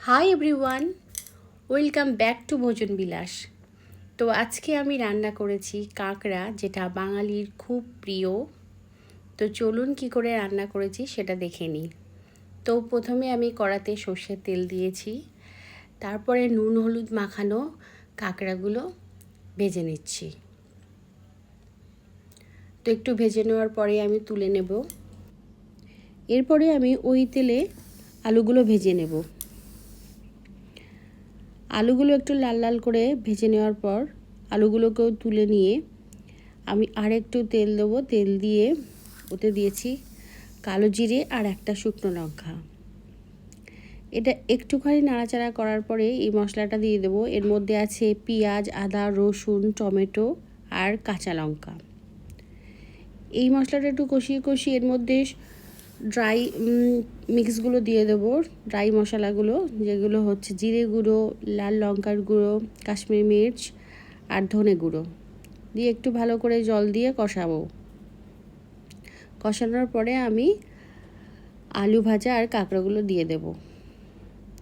Hi everyone, welcome back to ভোজন বিলাস। তো আজকে আমি রান্না করেছি কাঁকড়া, যেটা বাঙালির খুব প্রিয়। তো চলুন কি করে রান্না করেছি সেটা দেখে নিই। তো প্রথমে আমি কড়াতে সর্ষের তেল দিয়েছি, তারপরে নুন হলুদ মাখানো কাঁকড়াগুলো ভেজে নিচ্ছি। তো একটু ভেজে নেওয়ার পরে আমি তুলে নেব। এরপরে আমি ওই তেলে আলুগুলো ভেজে নেব। আলুগুলো একটু লাল লাল করে ভেজে নেওয়ার পর আলুগুলোকেও তুলে নিয়ে আমি আরেকটু তেল দেবো। তেল দিয়ে ওতে দিয়েছি কালো জিরে আর একটা শুকনো লঙ্কা। এটা একটুখানি নাড়াচাড়া করার পরে এই মশলাটা দিয়ে দেবো। এর মধ্যে আছে পেঁয়াজ, আদা, রসুন, টমেটো আর কাঁচা লঙ্কা। এই মশলাটা একটু কষিয়ে কষিয়ে এর মধ্যে ড্রাই মিক্সগুলো দিয়ে দেবো, ড্রাই মশলাগুলো, যেগুলো হচ্ছে জিরে গুঁড়ো, লাল লঙ্কার গুঁড়ো, কাশ্মীরি মির্চ আর ধনে গুঁড়ো দিয়ে একটু ভালো করে জল দিয়ে কষাবো। কষানোর পরে আমি আলু ভাজা আর কাঁকড়াগুলো দিয়ে দেব।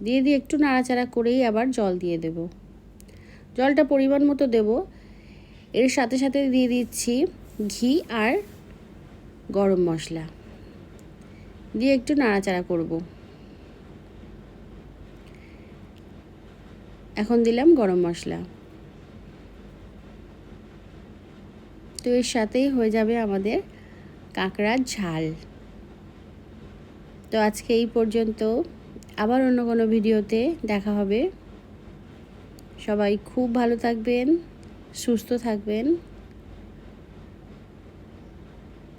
দিয়ে একটু নাড়াচাড়া করেই আবার জল দিয়ে দেব। জলটা পরিমাণ মতো দেব। এর সাথে সাথে দিয়ে দিচ্ছি ঘি আর গরম মশলা, দিয়ে একটু নাড়াচাড়া করব। এখন দিলাম গরম মশলা। তো এর সাথেই হয়ে যাবে আমাদের কাঁকড়ার ঝাল। তো আজকে এই পর্যন্ত, আবার অন্য কোনো ভিডিওতে দেখা হবে। সবাই খুব ভালো থাকবেন, সুস্থ থাকবেন।